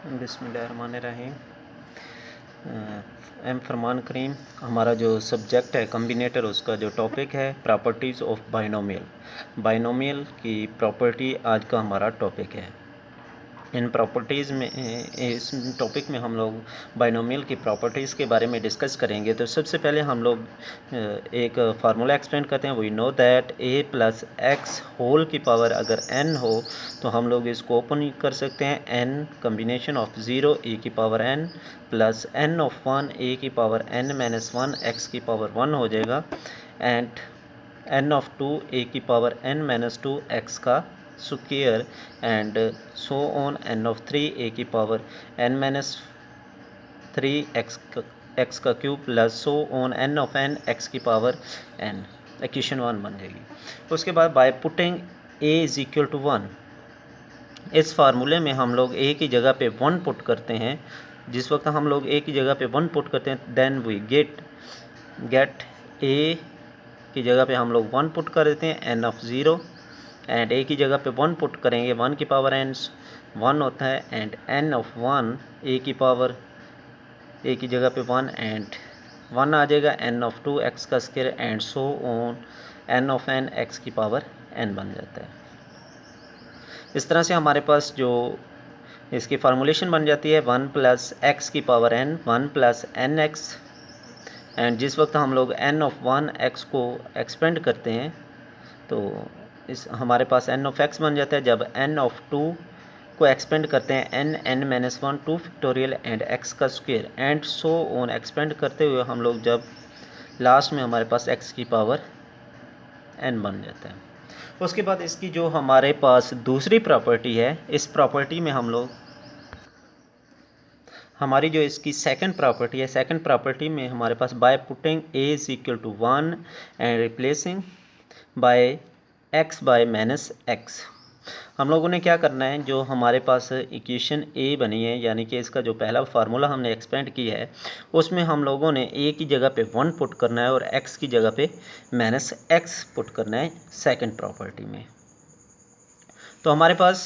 बिस्मिल्लाहिर्रहमानिर्रहीम। एम फरमान करीम। हमारा जो सब्जेक्ट है कम्बिनेटर, उसका जो टॉपिक है प्रॉपर्टीज़ ऑफ बाइनोमियल। बाइनोमियल की प्रॉपर्टी आज का हमारा टॉपिक है। इन प्रॉपर्टीज़ में, इस टॉपिक में हम लोग बाइनोमियल की प्रॉपर्टीज़ के बारे में डिस्कस करेंगे। तो सबसे पहले हम लोग एक फार्मूला एक्सप्लेन करते हैं। We know that a plus x whole की पावर अगर n हो तो हम लोग इसको ओपन कर सकते हैं n कम्बिनेशन ऑफ 0 a की power n plus n of 1 a की पावर n माइनस 1 x की पावर 1 हो जाएगा, एंड n ऑफ 2 a की पावर n माइनस 2 x का square, and so on n of 3 a की पावर n माइनस 3 x का cube plus so on n of n x की power n। Equation 1 बन जाएगी। उसके बाद by putting a is equal to 1, इस फार्मूले में हम लोग a की जगह पे 1 पुट करते हैं। जिस वक्त हम लोग a की जगह पे 1 पुट करते हैं देन वी गेट a की जगह पे हम लोग 1 पुट कर देते हैं n ऑफ 0, एंड a की जगह पे 1 पुट करेंगे 1 की पावर n 1 होता है, एंड n ऑफ 1 a की पावर a की जगह पे 1 एंड 1 आ जाएगा, n ऑफ 2 x का square, and so on n of n x की पावर n बन जाता है। इस तरह से हमारे पास जो इसकी फार्मूलेशन बन जाती है 1 प्लस एक्स की power n 1 plus n x, and जिस वक्त हम लोग n ऑफ 1 x को एक्सपेंड करते हैं तो इस हमारे पास n ऑफ x बन जाता है। जब n ऑफ 2 को एक्सपेंड करते हैं n minus 1 2 factorial and x का square, and so on expand करते हुए हम लोग जब लास्ट में हमारे पास x की पावर n बन जाता है। उसके बाद इसकी जो हमारे पास दूसरी प्रॉपर्टी है, इस प्रॉपर्टी में हम लोग हमारी जो इसकी सेकंड प्रॉपर्टी है, सेकंड प्रॉपर्टी में हमारे पास by putting a is equal to 1 and replacing by x by minus x, हम लोगों ने क्या करना है, जो हमारे पास इक्वेशन a बनी है यानी कि इसका जो पहला फार्मूला हमने एक्सपेंड किया है उसमें हम लोगों ने a की जगह पे 1 पुट करना है और x की जगह पे माइनस एक्स पुट करना है सेकंड प्रॉपर्टी में। तो हमारे पास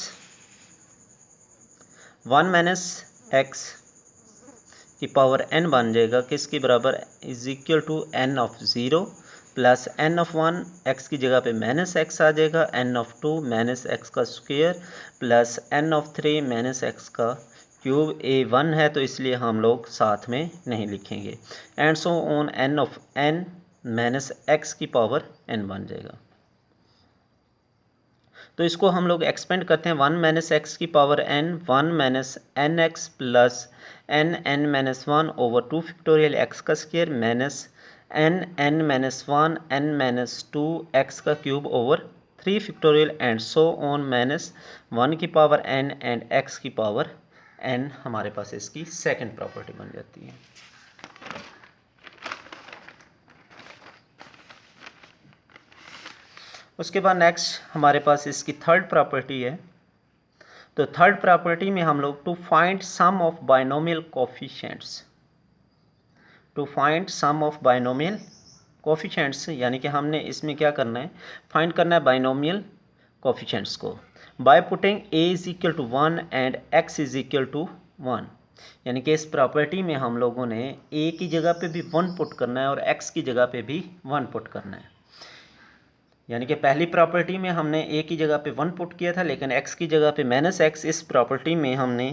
1 माइनस एक्स की पावर n बन जाएगा किसके बराबर, is equal to n of 0 plus n of 1 x की जगह पे माइनस एक्स आ जाएगा, n ऑफ 2 माइनस एक्स का square plus n of 3 minus x का क्यूब। a 1 है तो इसलिए हम लोग साथ में नहीं लिखेंगे, and so on n of n minus x की पावर n बन जाएगा। तो इसको हम लोग एक्सपेंड करते हैं 1 माइनस एक्स की power n 1 minus n x plus n minus 1 over 2 factorial x का square minus n minus 1 n minus 2 x का cube over 3 factorial and so on minus 1 की पावर n एंड x की power n। हमारे पास इसकी second property बन जाती है। उसके बाद नेक्स्ट हमारे पास इसकी थर्ड प्रॉपर्टी है। तो थर्ड प्रॉपर्टी में हम लोग to find sum of binomial coefficients, to find sum of binomial coefficients यानी कि हमने इसमें क्या करना है, फाइंड करना है बाइनोमियल कोफिशिएंट्स को by putting a is equal to 1 and x is equal to 1, यानी कि इस प्रॉपर्टी में हम लोगों ने a की जगह पे भी 1 पुट करना है और x की जगह पे भी 1 पुट करना है। यानी कि पहली प्रॉपर्टी में हमने a की जगह पे 1 पुट किया था लेकिन x की जगह पे माइनस एक्स, इस प्रॉपर्टी में हमने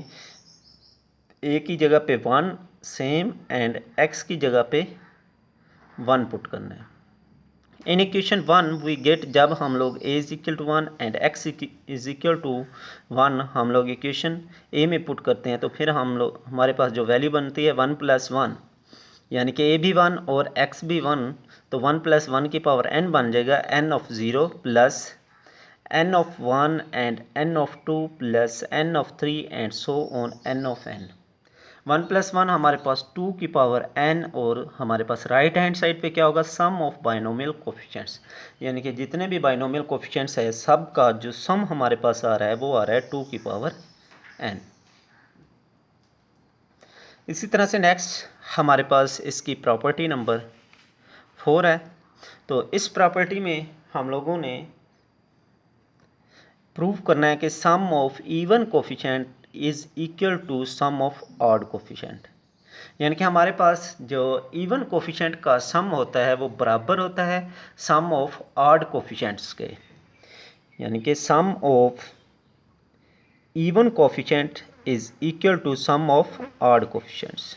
a की जगह पे 1 सेम एंड x की जगह पे 1 पुट करना है। इन इक्वेशन 1 वी गेट, जब हम लोग a is equal to 1 and x is equal to 1 हम लोग इक्वेशन a में पुट करते हैं तो फिर हम लोग हमारे पास जो वैल्यू बनती है 1 प्लस 1, यानी कि a भी 1 और x भी 1, तो 1 प्लस 1 की पावर n बन जाएगा n of 0 plus n of 1 and n of 2 plus n of 3 and so on n of n। 1 plus 1 हमारे पास 2 की पावर n, और हमारे पास राइट हैंड साइड पे क्या होगा, सम ऑफ बाइनोमियल कोफिशिएंट्स, यानी कि जितने भी बाइनोमियल कोफिशिएंट्स है सब का जो सम हमारे पास आ रहा है वो आ रहा है 2 की पावर n। इसी तरह से नेक्स्ट हमारे पास इसकी प्रॉपर्टी नंबर 4 है। तो इस प्रॉपर्टी में हम लोगों ने प्रूव करना है कि sum of even coefficient is equal to sum of odd coefficient. यानी कि हमारे पास जो इवन कोफिशेंट का सम होता है वो बराबर होता है सम ऑफ ऑड कोफिशेंट्स के। यानी कि sum of even coefficient is equal to sum of odd coefficients.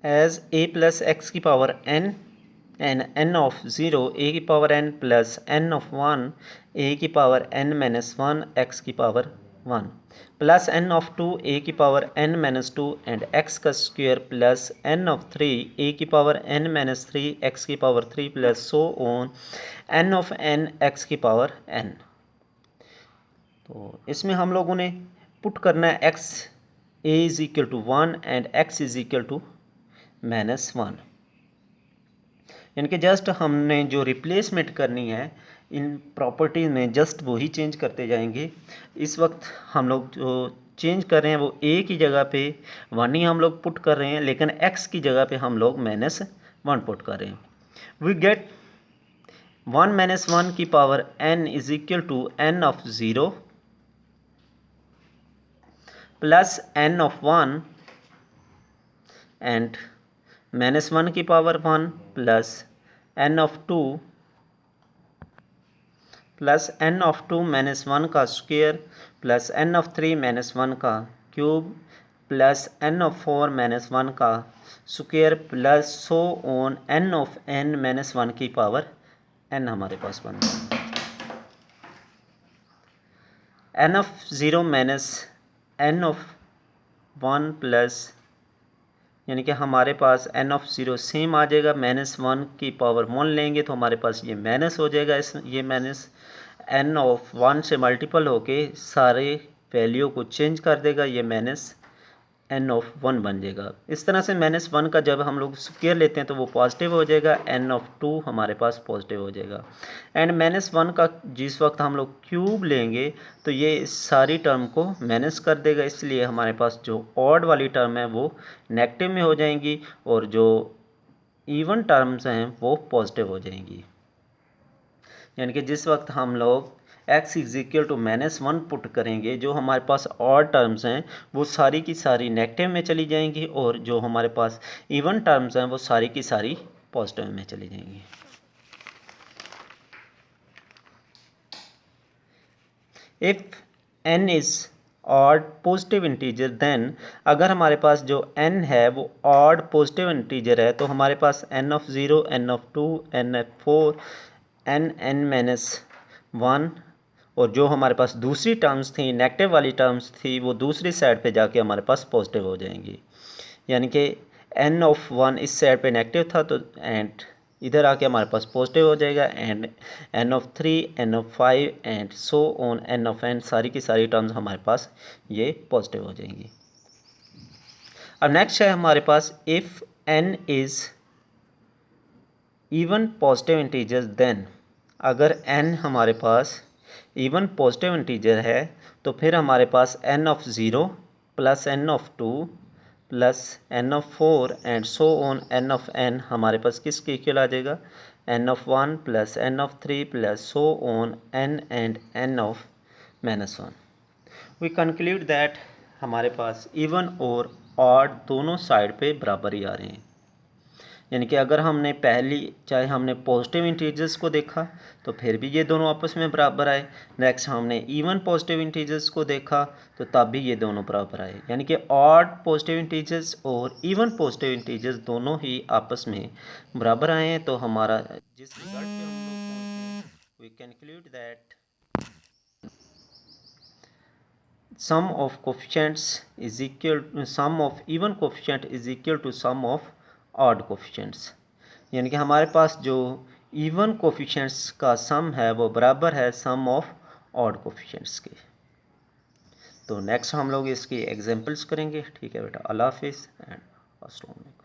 as a plus x की power n and n of 0 a की power n plus n of 1 a की पावर n minus 1 x की power 1 plus n of 2 a की power n minus 2 and x का square plus n of 3 a की power n minus 3 x की power 3 plus so on n of n x की power n। तो इसमें हम लोगों ने पुट करना है x a is equal to 1 and x is equal to -1। यानी कि जस्ट हमने जो रिप्लेसमेंट करनी है इन प्रॉपर्टीज में जस्ट वही चेंज करते जाएंगे। इस वक्त हम लोग जो चेंज कर रहे हैं वो a की जगह पे 1 ही हम लोग पुट कर रहे हैं, लेकिन x की जगह पे हम लोग -1 पुट कर रहे हैं। वी गेट 1 - 1 की power n is equal to n of 0 plus n of 1 and -1 की power 1 plus n of 2 plus n of 2 -1 का स्क्वायर प्लस n ऑफ 3 -1 का क्यूब प्लस n ऑफ 4 -1 का square plus so on n of n -1 की power n हमारे पास बन गया। n of 0 minus n of 1 plus यानी कि हमारे पास n ऑफ 0 सेम आ जाएगा, -1 की पावर 1 लेंगे तो हमारे पास ये माइनस हो जाएगा। ये माइनस n ऑफ 1 से मल्टीपल होके सारे वैल्यू को चेंज कर देगा, ये माइनस n ऑफ 1 बन जाएगा। इस तरह से -1 का जब हम लोग स्क्वायर लेते हैं तो वो पॉजिटिव हो जाएगा, n ऑफ 2 हमारे पास पॉजिटिव हो जाएगा। एंड -1 का जिस वक्त हम लोग क्यूब लेंगे तो ये सारी टर्म को माइनस कर देगा, इसलिए हमारे पास जो ऑड वाली टर्म है वो नेगेटिव में हो जाएंगी और जो इवन टर्म्स हैं वो पॉजिटिव हो जाएंगी। यानी कि जिस वक्त हम लोग x is equal to -1 put करेंगे, जो हमारे पास और टर्म्स हैं वो सारी की सारी नेगेटिव में चली जाएंगी और जो हमारे पास इवन टर्म्स हैं वो सारी की सारी पॉजिटिव में चली जाएंगी। If n is odd positive integer then, अगर हमारे पास जो n है वो ऑड पॉजिटिव इंटीजर है तो हमारे पास n of 0, n of 2, n of 4, n-1 और जो हमारे पास दूसरी टर्म्स थी नेगेटिव वाली टर्म्स थी वो दूसरी साइड पे जाके हमारे पास पॉजिटिव हो जाएंगी। यानी कि n ऑफ 1 इस साइड पे नेगेटिव था तो एंड इधर आके हमारे पास पॉजिटिव हो जाएगा, and n of 3, n of 5 and so on n of n सारी की सारी टर्म्स हमारे पास ये पॉजिटिव हो जाएंगी। अब नेक्स्ट है हमारे पास if n is even positive integer then, अगर n हमारे पास इवन पॉजिटिव इंटीजर है तो फिर हमारे पास n of 0 plus n of 2 plus n of 4 and so on n of n हमारे पास किसके इक्वल आ जाएगा, n of 1 plus n of 3 plus so on n and n of -1। We conclude that हमारे पास इवन और odd दोनों side पे बराबर ही आ रहे हैं। यानी कि अगर हमने चाहे हमने पॉजिटिव इंटीजर्स को देखा तो फिर भी ये दोनों आपस में बराबर आए, नेक्स्ट हमने इवन पॉजिटिव इंटीजर्स को देखा तो तब भी ये दोनों बराबर आए। यानी कि ऑड पॉजिटिव इंटीजर्स और इवन पॉजिटिव इंटीजर्स दोनों ही आपस में बराबर आए हैं। तो हमारा जिस रिजल्ट पे हम लोग पहुंचे, we conclude that sum of coefficients is equal sum of even coefficient is equal to sum of odd coefficients. यानी कि हमारे पास जो इवन कोफिशिएंट्स का सम है वो बराबर है सम ऑफ ऑड कोफिशिएंट्स के। तो नेक्स्ट हम लोग इसकी एग्जांपल्स करेंगे। ठीक है बेटा, अल्लाह हाफिज़ एंड अस्सलाम वालेकुम।